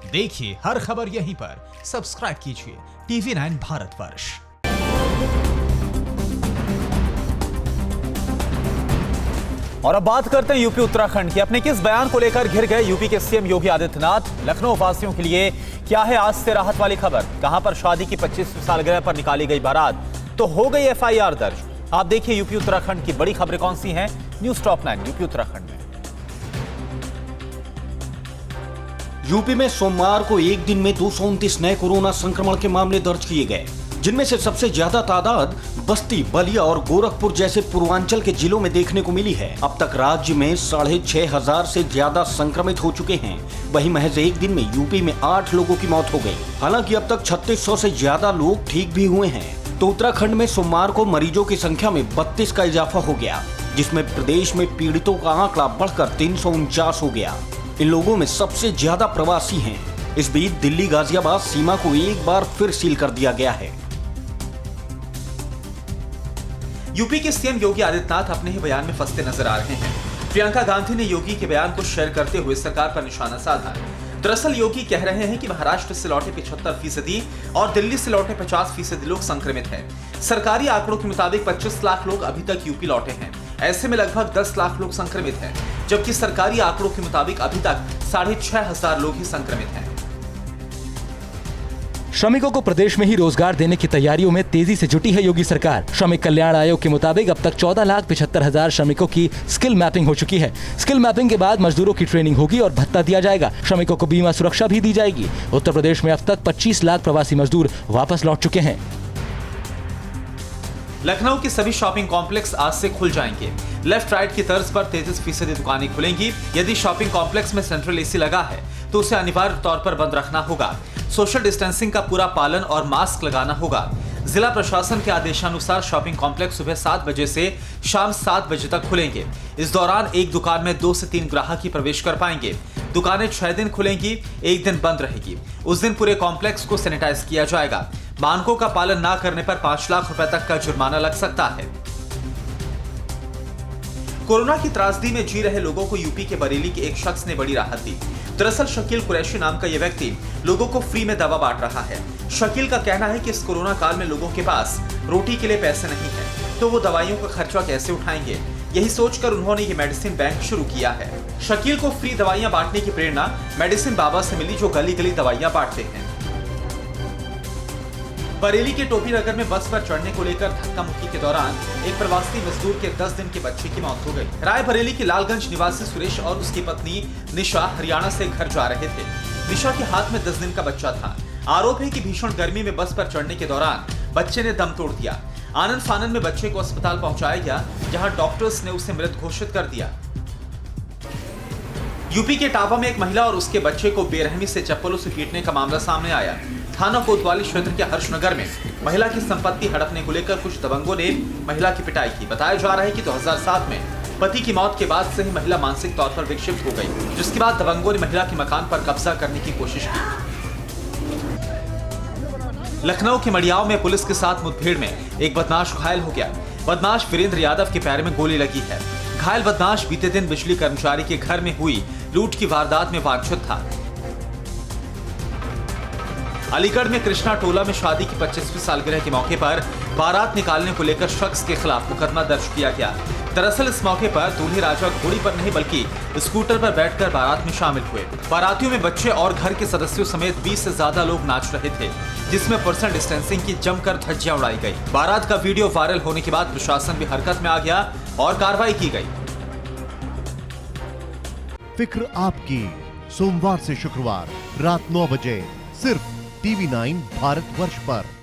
देखिए हर खबर यहीं पर, सब्सक्राइब कीजिए TV9 भारतवर्ष। और अब बात करते हैं यूपी उत्तराखंड की। अपने किस बयान को लेकर घिर गए यूपी के सीएम योगी आदित्यनाथ? लखनऊ वासियों के लिए क्या है आज से राहत वाली खबर? कहां पर शादी की 25वीं सालगिरह पर निकाली गई बारात तो हो गई FIR दर्ज। आप देखिए यूपी उत्तराखंड की बड़ी खबरें कौन सी हैं न्यूज़ टॉप 9 यूपी उत्तराखंड में। यूपी में सोमवार को एक दिन में 229 नए कोरोना संक्रमण के मामले दर्ज किए गए, जिनमें से सबसे ज्यादा तादाद बस्ती, बलिया और गोरखपुर जैसे पूर्वांचल के जिलों में देखने को मिली है। अब तक राज्य में 6,500 से ज्यादा संक्रमित हो चुके हैं। वहीं महज एक दिन में यूपी में 8 लोगों की मौत हो गई। हालांकि अब तक 3600 से ज्यादा लोग ठीक भी हुए हैं। तो उत्तराखंड में सोमवार को मरीजों की संख्या में 32 का इजाफा हो गया, जिसमें प्रदेश में पीड़ितों का आंकड़ा बढ़कर 349 हो गया। इन लोगों में सबसे ज्यादा प्रवासी हैं। इस बीच दिल्ली गाजियाबाद सीमा को एक बार फिर सील कर दिया गया है। यूपी के सीएम योगी आदित्यनाथ अपने ही बयान में फंसते नजर आ रहे हैं। प्रियंका गांधी ने योगी के बयान को शेयर करते हुए सरकार पर निशाना साधा। दरअसल योगी कह रहे हैं कि महाराष्ट्र से लौटे 75% और दिल्ली से लौटे 50% लोग संक्रमित हैं। सरकारी आंकड़ों के मुताबिक 25 लाख लोग अभी तक यूपी लौटे हैं। ऐसे में लगभग 10 लाख लोग संक्रमित हैं, जबकि सरकारी आंकड़ों के मुताबिक अभी तक 6,500 लोग ही संक्रमित हैं। श्रमिकों को प्रदेश में ही रोजगार देने की तैयारियों में तेजी से जुटी है योगी सरकार। श्रमिक कल्याण आयोग के मुताबिक अब तक 14,75,000 श्रमिकों की स्किल मैपिंग हो चुकी है। स्किल मैपिंग के बाद मजदूरों की ट्रेनिंग होगी और भत्ता दिया जाएगा। श्रमिकों को बीमा सुरक्षा भी दी जाएगी। उत्तर प्रदेश में अब तक 25 लाख प्रवासी मजदूर वापस लौट चुके हैं। लखनऊ के सभी शॉपिंग कॉम्प्लेक्स आज से खुल जाएंगे। लेफ्ट राइट की तर्ज पर 33% दुकानें खुलेंगी। यदि शॉपिंग कॉम्प्लेक्स में सेंट्रल AC लगा है तो उसे अनिवार्य तौर पर बंद रखना होगा। सोशल डिस्टेंसिंग का पूरा पालन और मास्क लगाना होगा। जिला प्रशासन के आदेशानुसार शॉपिंग कॉम्प्लेक्स सुबह 7 बजे से शाम 7 बजे तक खुलेंगे। इस दौरान एक दुकान में 2 से 3 ग्राहक ही प्रवेश कर पाएंगे। दुकानें 6 दिन खुलेंगी, एक दिन बंद रहेगी। उस दिन पूरे कॉम्प्लेक्स को सैनिटाइज किया जाएगा। मानकों का पालन न करने पर 5 लाख रुपए तक का जुर्माना लग सकता है। कोरोना की त्रासदी में जी रहे लोगों को यूपी के बरेली के एक शख्स ने बड़ी राहत दी। दरअसल शकील कुरैशी नाम का यह व्यक्ति लोगों को फ्री में दवा बांट रहा है। शकील का कहना है कि इस कोरोना काल में लोगों के पास रोटी के लिए पैसे नहीं है, तो वो दवाइयों का खर्चा कैसे उठाएंगे। यही सोचकर उन्होंने ये मेडिसिन बैंक शुरू किया है। शकील को फ्री दवाइयां बांटने की प्रेरणा मेडिसिन बाबा से मिली, जो गली गली दवाइयां बांटते हैं। बरेली के टोपी नगर में बस पर चढ़ने को लेकर धक्का मुक्की के दौरान एक प्रवासी मजदूर के 10 दिन के बच्चे की मौत हो गई। राय बरेली के लालगंज निवासी सुरेश और उसकी पत्नी निशा हरियाणा से घर जा रहे थे। निशा के हाथ में 10 दिन का बच्चा था। आरोप है कि भीषण गर्मी में बस पर चढ़ने के दौरान बच्चे ने दम तोड़ दिया। आनंद फानन में बच्चे को अस्पताल पहुंचाया गया, जहां डॉक्टर्स ने उसे मृत घोषित कर दिया। यूपी के टापा में एक महिला और उसके बच्चे को बेरहमी से चप्पलों से पीटने का मामला सामने आया। थाना कोतवाली क्षेत्र के हर्षनगर में महिला की संपत्ति हड़पने को लेकर कुछ दबंगों ने महिला की पिटाई की। बताया जा रहा है कि 2007 में पति की मौत के बाद से ही महिला मानसिक तौर पर विक्षिप्त हो गई, जिसके बाद दबंगों ने महिला के मकान पर कब्जा करने की कोशिश की। लखनऊ के मड़ियाव में पुलिस के साथ मुठभेड़ में एक बदमाश घायल हो गया। बदमाश वीरेंद्र यादव के पैर में गोली लगी है। घायल बदमाश बीते दिन बिजली कर्मचारी के घर में हुई लूट की वारदात में वांछित था। अलीगढ़ में कृष्णा टोला में शादी की 25वीं सालगिरह के मौके पर बारात निकालने को लेकर शख्स के खिलाफ मुकदमा दर्ज किया गया। दरअसल इस मौके पर दूल्हे राजा घोड़ी पर नहीं बल्कि स्कूटर पर बैठकर बारात में शामिल हुए। बारातियों में बच्चे और घर के सदस्यों समेत 20 से ज्यादा लोग नाच रहे थे, जिसमें पर्सनल डिस्टेंसिंग की जमकर धज्जियां उड़ाई गई। बारात का वीडियो वायरल होने के बाद प्रशासन भी हरकत में आ गया और कार्रवाई की गई। फिक्र आपकी, सोमवार से शुक्रवार रात 9 बजे सिर्फ TV9 भारतवर्ष पर।